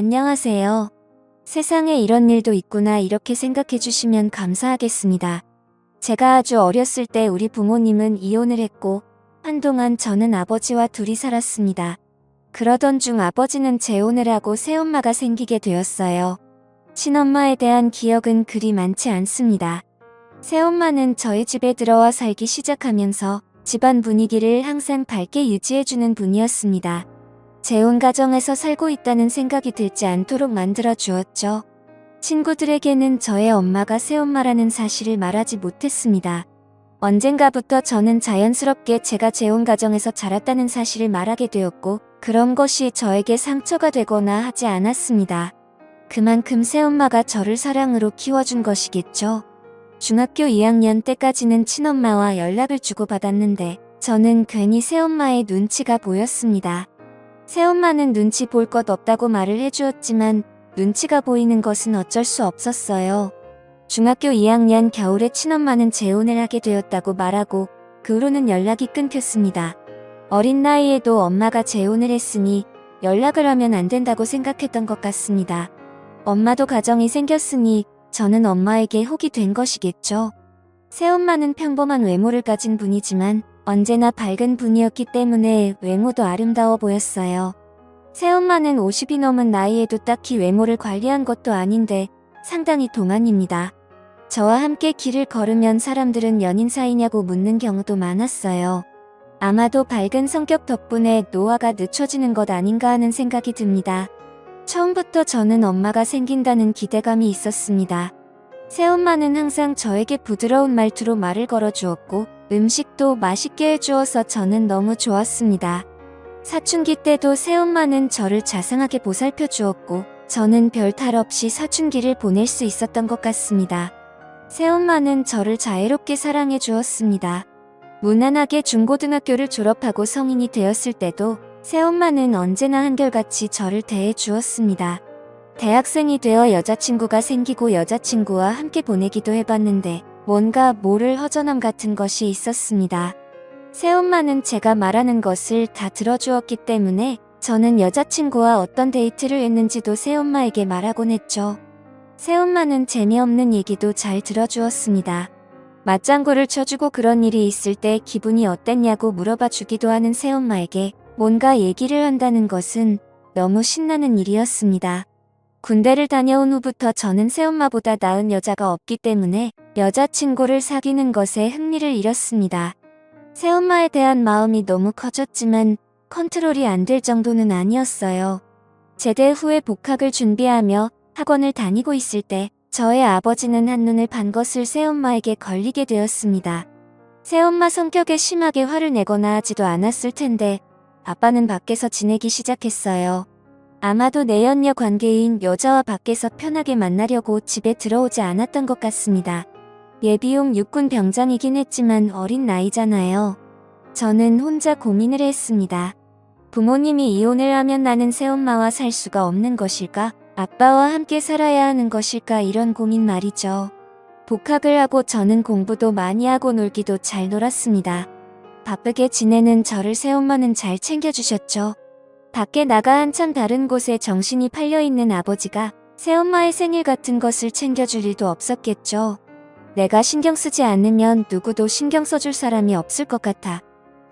안녕하세요. 세상에 이런 일도 있구나 이렇게 생각해 주시면 감사하겠습니다. 제가 아주 어렸을 때 우리 부모님은 이혼을 했고 한동안 저는 아버지와 둘이 살았습니다. 그러던 중 아버지는 재혼을 하고 새엄마가 생기게 되었어요. 친엄마에 대한 기억은 그리 많지 않습니다. 새엄마는 저희 집에 들어와 살기 시작하면서 집안 분위기를 항상 밝게 유지해주는 분이었습니다. 재혼 가정에서 살고 있다는 생각이 들지 않도록 만들어 주었죠. 친구들에게는 저의 엄마가 새엄마라는 사실을 말하지 못했습니다. 언젠가부터 저는 자연스럽게 제가 재혼 가정에서 자랐다는 사실을 말하게 되었고 그런 것이 저에게 상처가 되거나 하지 않았습니다. 그만큼 새엄마가 저를 사랑으로 키워준 것이겠죠. 중학교 2학년 때까지는 친엄마와 연락을 주고받았는데 저는 괜히 새엄마의 눈치가 보였습니다. 새엄마는 눈치 볼 것 없다고 말을 해주었지만 눈치가 보이는 것은 어쩔 수 없었어요. 중학교 2학년 겨울에 친엄마는 재혼을 하게 되었다고 말하고 그 후로는 연락이 끊겼습니다. 어린 나이에도 엄마가 재혼을 했으니 연락을 하면 안 된다고 생각했던 것 같습니다. 엄마도 가정이 생겼으니 저는 엄마에게 혹이 된 것이겠죠. 새엄마는 평범한 외모를 가진 분이지만 언제나 밝은 분이었기 때문에 외모도 아름다워 보였어요. 새엄마는 50이 넘은 나이에도 딱히 외모를 관리한 것도 아닌데 상당히 동안입니다. 저와 함께 길을 걸으면 사람들은 연인 사이냐고 묻는 경우도 많았어요. 아마도 밝은 성격 덕분에 노화가 늦춰지는 것 아닌가 하는 생각이 듭니다. 처음부터 저는 엄마가 생긴다는 기대감이 있었습니다. 새엄마는 항상 저에게 부드러운 말투로 말을 걸어주었고 음식도 맛있게 해주어서 저는 너무 좋았습니다. 사춘기 때도 새엄마는 저를 자상하게 보살펴 주었고 저는 별 탈 없이 사춘기를 보낼 수 있었던 것 같습니다. 새엄마는 저를 자애롭게 사랑해 주었습니다. 무난하게 중고등학교를 졸업하고 성인이 되었을 때도 새엄마는 언제나 한결같이 저를 대해 주었습니다. 대학생이 되어 여자친구가 생기고 여자친구와 함께 보내기도 해봤는데 뭔가 모를 허전함 같은 것이 있었습니다. 새엄마는 제가 말하는 것을 다 들어주었기 때문에 저는 여자친구와 어떤 데이트를 했는지도 새엄마에게 말하곤 했죠. 새엄마는 재미없는 얘기도 잘 들어주었습니다. 맞장구를 쳐주고 그런 일이 있을 때 기분이 어땠냐고 물어봐 주기도 하는 새엄마에게 뭔가 얘기를 한다는 것은 너무 신나는 일이었습니다. 군대를 다녀온 후부터 저는 새엄마보다 나은 여자가 없기 때문에 여자친구를 사귀는 것에 흥미를 잃었습니다. 새엄마에 대한 마음이 너무 커졌지만 컨트롤이 안 될 정도는 아니었어요. 제대 후에 복학을 준비하며 학원을 다니고 있을 때 저의 아버지는 한눈을 판 것을 새엄마에게 걸리게 되었습니다. 새엄마 성격에 심하게 화를 내거나 하지도 않았을 텐데 아빠는 밖에서 지내기 시작했어요. 아마도 내연녀 관계인 여자와 밖에서 편하게 만나려고 집에 들어오지 않았던 것 같습니다. 예비용 육군 병장이긴 했지만 어린 나이잖아요. 저는 혼자 고민을 했습니다. 부모님이 이혼을 하면 나는 새엄마와 살 수가 없는 것일까? 아빠와 함께 살아야 하는 것일까? 이런 고민 말이죠. 복학을 하고 저는 공부도 많이 하고 놀기도 잘 놀았습니다. 바쁘게 지내는 저를 새엄마는 잘 챙겨주셨죠. 밖에 나가 한참 다른 곳에 정신이 팔려있는 아버지가 새엄마의 생일 같은 것을 챙겨줄 일도 없었겠죠. 내가 신경 쓰지 않으면 누구도 신경 써줄 사람이 없을 것 같아.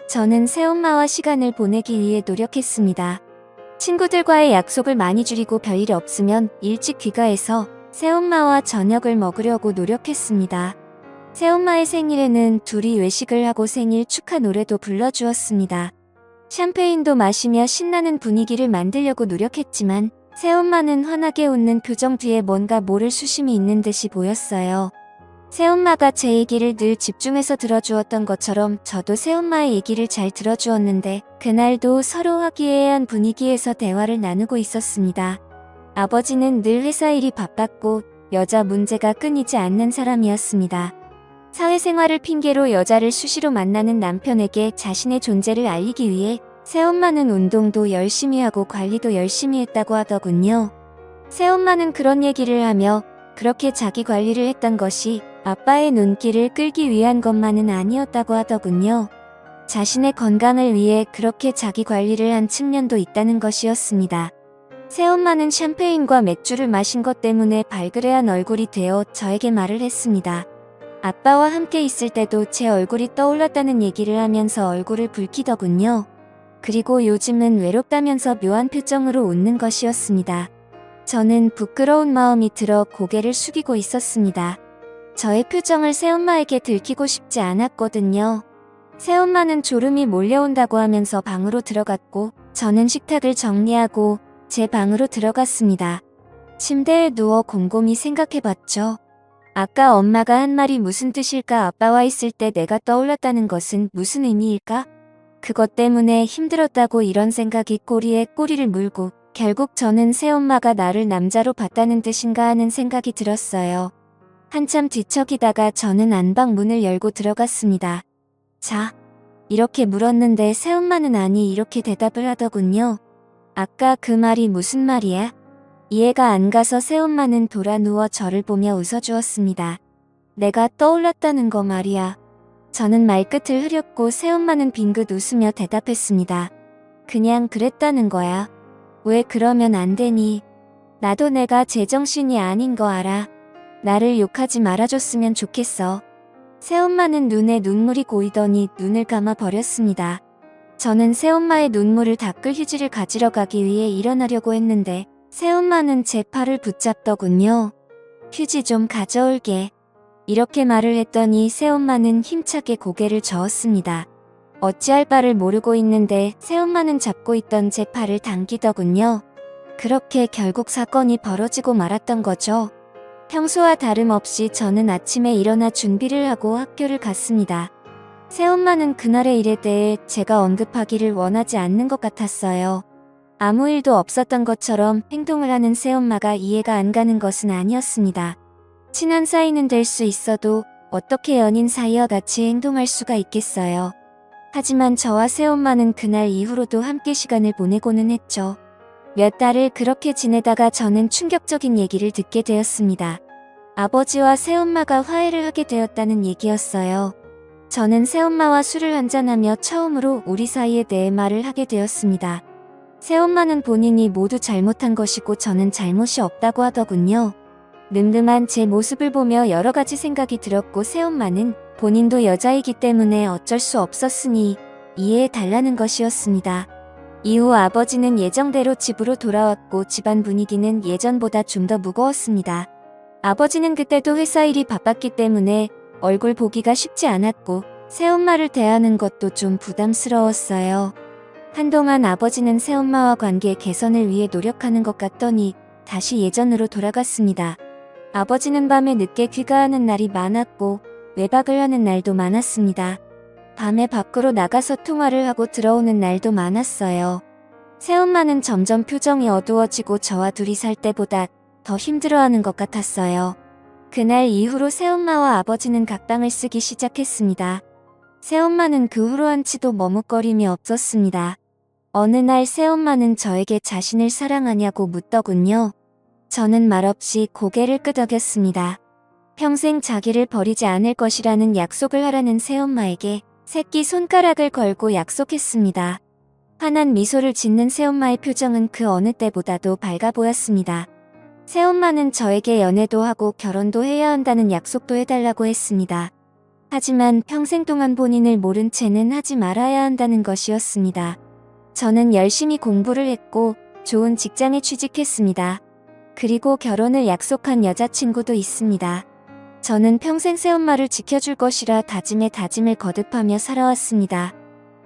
저는 새엄마와 시간을 보내기 위해 노력했습니다. 친구들과의 약속을 많이 줄이고 별일 없으면 일찍 귀가해서 새엄마와 저녁을 먹으려고 노력했습니다. 새엄마의 생일에는 둘이 외식을 하고 생일 축하 노래도 불러주었습니다. 샴페인도 마시며 신나는 분위기를 만들려고 노력했지만 새엄마는 환하게 웃는 표정 뒤에 뭔가 모를 수심이 있는 듯이 보였어요. 새엄마가 제 얘기를 늘 집중해서 들어주었던 것처럼 저도 새엄마의 얘기를 잘 들어주었는데 그날도 서로 화기애애한 분위기에서 대화를 나누고 있었습니다. 아버지는 늘 회사 일이 바빴고 여자 문제가 끊이지 않는 사람이었습니다. 사회생활을 핑계로 여자를 수시로 만나는 남편에게 자신의 존재를 알리기 위해 새엄마는 운동도 열심히 하고 관리도 열심히 했다고 하더군요. 새엄마는 그런 얘기를 하며 그렇게 자기 관리를 했던 것이 아빠의 눈길을 끌기 위한 것만은 아니었다고 하더군요. 자신의 건강을 위해 그렇게 자기 관리를 한 측면도 있다는 것이었습니다. 새엄마는 샴페인과 맥주를 마신 것 때문에 발그레한 얼굴이 되어 저에게 말을 했습니다. 아빠와 함께 있을 때도 제 얼굴이 떠올랐다는 얘기를 하면서 얼굴을 붉히더군요. 그리고 요즘은 외롭다면서 묘한 표정으로 웃는 것이었습니다. 저는 부끄러운 마음이 들어 고개를 숙이고 있었습니다. 저의 표정을 새엄마에게 들키고 싶지 않았거든요. 새엄마는 졸음이 몰려온다고 하면서 방으로 들어갔고 저는 식탁을 정리하고 제 방으로 들어갔습니다. 침대에 누워 곰곰이 생각해봤죠. 아까 엄마가 한 말이 무슨 뜻일까? 아빠와 있을 때 내가 떠올랐다는 것은 무슨 의미일까? 그것 때문에 힘들었다고 이런 생각이 꼬리에 꼬리를 물고 결국 저는 새엄마가 나를 남자로 봤다는 뜻인가 하는 생각이 들었어요. 한참 뒤척이다가 저는 안방 문을 열고 들어갔습니다. 자, 이렇게 물었는데 새엄마는 아니 이렇게 대답을 하더군요. 아까 그 말이 무슨 말이야? 이해가 안 가서 새엄마는 돌아 누워 저를 보며 웃어주었습니다. 내가 떠올랐다는 거 말이야. 저는 말끝을 흐렸고 새엄마는 빙긋 웃으며 대답했습니다. 그냥 그랬다는 거야. 왜 그러면 안 되니? 나도 내가 제정신이 아닌 거 알아. 나를 욕하지 말아줬으면 좋겠어. 새엄마는 눈에 눈물이 고이더니 눈을 감아 버렸습니다. 저는 새엄마의 눈물을 닦을 휴지를 가지러 가기 위해 일어나려고 했는데 새엄마는 제 팔을 붙잡더군요. 휴지 좀 가져올게. 이렇게 말을 했더니 새엄마는 힘차게 고개를 저었습니다. 어찌할 바를 모르고 있는데 새엄마는 잡고 있던 제 팔을 당기더군요. 그렇게 결국 사건이 벌어지고 말았던 거죠. 평소와 다름없이 저는 아침에 일어나 준비를 하고 학교를 갔습니다. 새엄마는 그날의 일에 대해 제가 언급하기를 원하지 않는 것 같았어요. 아무 일도 없었던 것처럼 행동을 하는 새엄마가 이해가 안 가는 것은 아니었습니다. 친한 사이는 될 수 있어도 어떻게 연인 사이와 같이 행동할 수가 있겠어요. 하지만 저와 새엄마는 그날 이후로도 함께 시간을 보내고는 했죠. 몇 달을 그렇게 지내다가 저는 충격적인 얘기를 듣게 되었습니다. 아버지와 새엄마가 화해를 하게 되었다는 얘기였어요. 저는 새엄마와 술을 한잔하며 처음으로 우리 사이에 대해 말을 하게 되었습니다. 새엄마는 본인이 모두 잘못한 것이고 저는 잘못이 없다고 하더군요. 늠름한 제 모습을 보며 여러 가지 생각이 들었고 새엄마는 본인도 여자이기 때문에 어쩔 수 없었으니 이해해 달라는 것이었습니다. 이후 아버지는 예정대로 집으로 돌아왔고 집안 분위기는 예전보다 좀 더 무거웠습니다. 아버지는 그때도 회사 일이 바빴기 때문에 얼굴 보기가 쉽지 않았고 새엄마를 대하는 것도 좀 부담스러웠어요. 한동안 아버지는 새엄마와 관계 개선을 위해 노력하는 것 같더니 다시 예전으로 돌아갔습니다. 아버지는 밤에 늦게 귀가하는 날이 많았고 외박을 하는 날도 많았습니다. 밤에 밖으로 나가서 통화를 하고 들어오는 날도 많았어요. 새엄마는 점점 표정이 어두워지고 저와 둘이 살 때보다 더 힘들어하는 것 같았어요. 그날 이후로 새엄마와 아버지는 각방을 쓰기 시작했습니다. 새엄마는 그 후로 한치도 머뭇거림이 없었습니다. 어느 날 새엄마는 저에게 자신을 사랑하냐고 묻더군요. 저는 말없이 고개를 끄덕였습니다. 평생 자기를 버리지 않을 것이라는 약속을 하라는 새엄마에게 새끼 손가락을 걸고 약속했습니다. 환한 미소를 짓는 새엄마의 표정은 그 어느 때보다도 밝아 보였습니다. 새엄마는 저에게 연애도 하고 결혼도 해야 한다는 약속도 해달라고 했습니다. 하지만 평생 동안 본인을 모른 채는 하지 말아야 한다는 것이었습니다. 저는 열심히 공부를 했고 좋은 직장에 취직했습니다. 그리고 결혼을 약속한 여자친구도 있습니다. 저는 평생 새엄마를 지켜줄 것이라 다짐에 다짐을 거듭하며 살아왔습니다.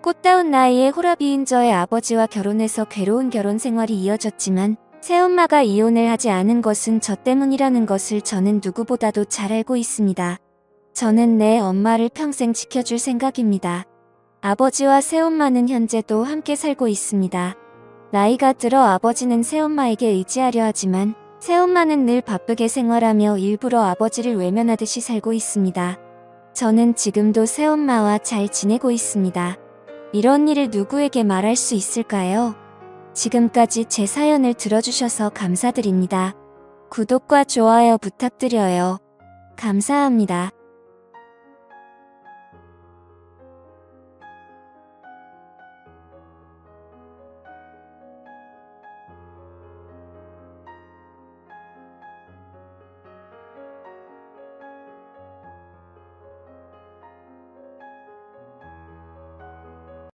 꽃다운 나이에 호라비인 저의 아버지와 결혼해서 괴로운 결혼 생활이 이어졌지만 새엄마가 이혼을 하지 않은 것은 저 때문이라는 것을 저는 누구보다도 잘 알고 있습니다. 저는 내 엄마를 평생 지켜줄 생각입니다. 아버지와 새엄마는 현재도 함께 살고 있습니다. 나이가 들어 아버지는 새엄마에게 의지하려 하지만 새엄마는 늘 바쁘게 생활하며 일부러 아버지를 외면하듯이 살고 있습니다. 저는 지금도 새엄마와 잘 지내고 있습니다. 이런 일을 누구에게 말할 수 있을까요? 지금까지 제 사연을 들어주셔서 감사드립니다. 구독과 좋아요 부탁드려요. 감사합니다.